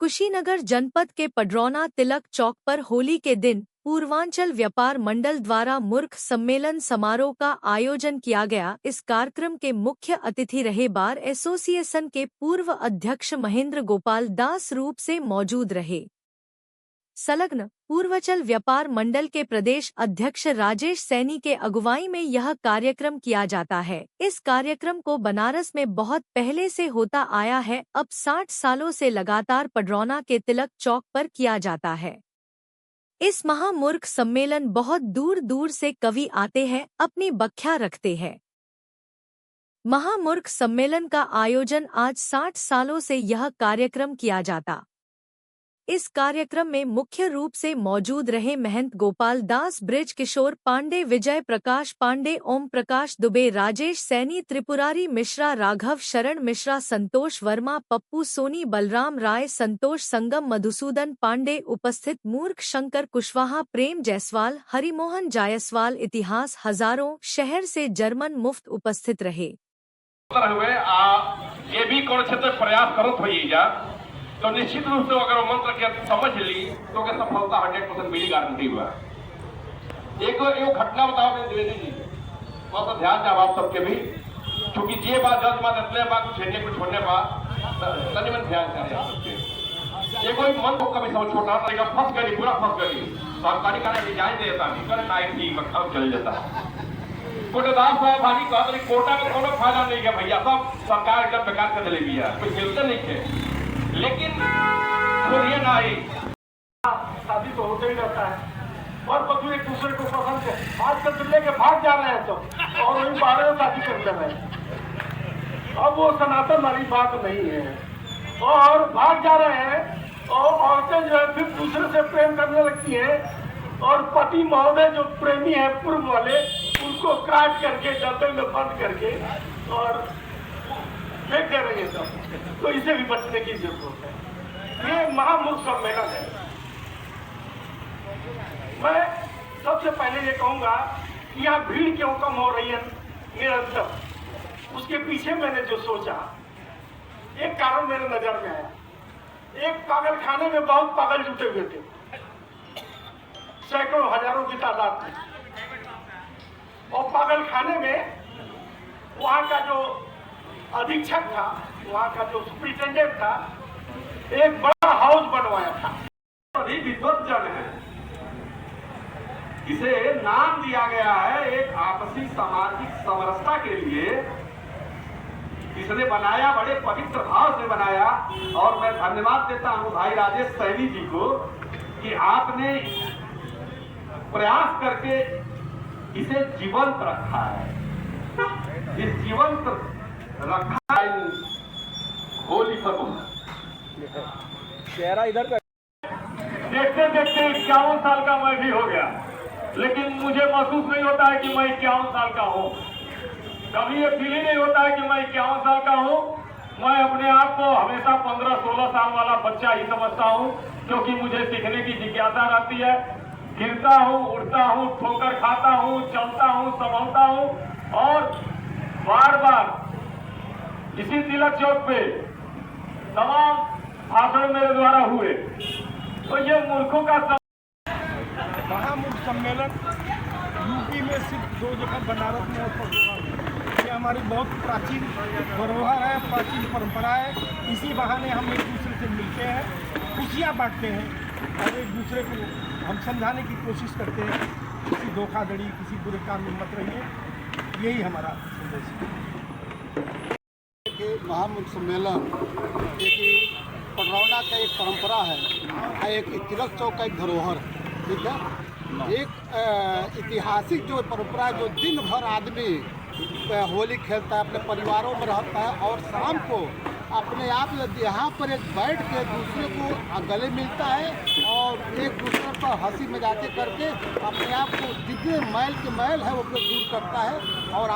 कुशीनगर जनपद के पडरौना तिलक चौक पर होली के दिन पूर्वांचल व्यापार मंडल द्वारा मूर्ख सम्मेलन समारोह का आयोजन किया गया। इस कार्यक्रम के मुख्य अतिथि रहे बार एसोसिएशन के पूर्व अध्यक्ष महेंद्र गोपाल दास रूप से मौजूद रहे। संलग्न पूर्वांचल व्यापार मंडल के प्रदेश अध्यक्ष राजेश सैनी के अगुवाई में यह कार्यक्रम किया जाता है। इस कार्यक्रम को बनारस में बहुत पहले से होता आया है, अब 60 सालों से लगातार पडरौना के तिलक चौक पर किया जाता है। इस महामूर्ख सम्मेलन बहुत दूर दूर से कवि आते हैं, अपनी व्याख्या रखते हैं। महामूर्ख सम्मेलन का आयोजन आज 60 सालों से यह कार्यक्रम किया जाता। इस कार्यक्रम में मुख्य रूप से मौजूद रहे महंत गोपाल दास, ब्रिज किशोर पांडे, विजय प्रकाश पांडे, ओम प्रकाश दुबे, राजेश सैनी, त्रिपुरारी मिश्रा, राघव शरण मिश्रा, संतोष वर्मा, पप्पू सोनी, बलराम राय, संतोष संगम, मधुसूदन पांडे। उपस्थित मूर्ख शंकर कुशवाहा, प्रेम जायसवाल, हरिमोहन जायसवाल। इतिहास हजारों शहर से जर्मन मुफ्त उपस्थित रहे। ये भी कौन क्षेत्र प्रयास करो तो निश्चित रूप से अगर वो मंत्र के समझ ली तो सफलता 100% मिली गारंटी हुआ। एक घटना बताओ द्विवेदी जी, बहुत ध्यान जाओ आप सबके भी, क्योंकि ये बात जज बात इतने बात कुछ छोड़ने तनि मन ध्यान चाहिए। ये कोई मन को कभी समझ छोटा रहेगा, फंस गई पूरा फंस गई सरकारी कार्य डिजाइन देता नहीं करे नाइट ठीक मतलब चल जाता। कोटदास साहब भाजी कहा कोटा में कोनो फायदा नहीं है भैया, सब सरकार एकदम बेकार कर चलेगी है, कुछ मिलते नहीं है। लेकिन ये ना आई शादी तो होते ही रहता है और बच्चों एक दूसरे को पसंद है। आजकल तो लेके भाग जा रहे हैं सब और वही 12 में शादी कर ले रहे हैं। अब वो सनातन वाली बात नहीं है और भाग जा रहे हैं और औरतें जो है फिर दूसरे से प्रेम करने लगती हैं और पति महोदय जो प्रेमी है पूर्व वाले उनको काट करके डब्बे में बंद करके और फेंक दे रही है सब। तो इसे भी बचने की जरूरत है। ये महामूर्ख सम्मेलन है। मैं सबसे पहले ये कहूंगा कि यहाँ भीड़ क्यों कम हो रही है निरंतर, उसके पीछे मैंने जो सोचा एक कारण मेरे नजर में आया। एक पागल खाने में बहुत पागल जुटे हुए थे, सैकड़ों हजारों की तादाद में, और पागल खाने में वहां का जो अधीक्षक था, वहां का जो सुपरिटेंडेंट था, एक बड़ा हाउस बनवाया था। अभी विद्वत जन है, इसे नाम दिया गया है एक आपसी सामाजिक समरसता के लिए। इसने बनाया, बड़े पवित्र भाव से बनाया और मैं धन्यवाद देता हूं भाई राजेश सैनी जी को कि आपने प्रयास करके इसे जीवंत रखा है। इस जीवंत रखा होली पर चेहरा इधर का। देखते देखते 51 साल का मैं भी हो गया, लेकिन मुझे महसूस नहीं होता है कि मैं 51 साल का हूँ। कभी ये फील ही नहीं होता है कि मैं 51 साल का हूँ। मैं अपने आप को हमेशा 15-16 साल वाला बच्चा ही समझता हूँ, क्योंकि मुझे सीखने की जिज्ञासा रहती है। गिरता हूँ, उड़ता हूँ, ठोकर खाता हूँ, चलता हूँ, संभलता हूँ और बार बार इसी तिलक चौक पे तमाम भाषण मेरे द्वारा हुए। तो ये मूर्खों का महामूर्ख सम्मेलन यूपी में सिर्फ 2 जगह, बनारस में और पटना में। ये हमारी बहुत प्राचीन धरोहर है, प्राचीन परंपरा है। इसी बहाने हम एक दूसरे से मिलते हैं, खुशियाँ बांटते हैं और एक दूसरे को हम समझाने की कोशिश करते हैं किसी धोखाधड़ी, किसी बुरे काम में मत रहिए। यही हमारा संदेश है। महामूर्ख सम्मेलन एक पडरौना का एक परंपरा है, एक तिलक चौक का एक धरोहर है, ठीक है। एक ऐतिहासिक जो परंपरा है, जो दिन भर आदमी होली खेलता है, अपने परिवारों में रहता है और शाम को अपने आप यहाँ पर एक बैठ के दूसरे को गले मिलता है और एक दूसरे पर हंसी मजाके करके अपने आप को जितने मैल के मैल है वो दूर करता है और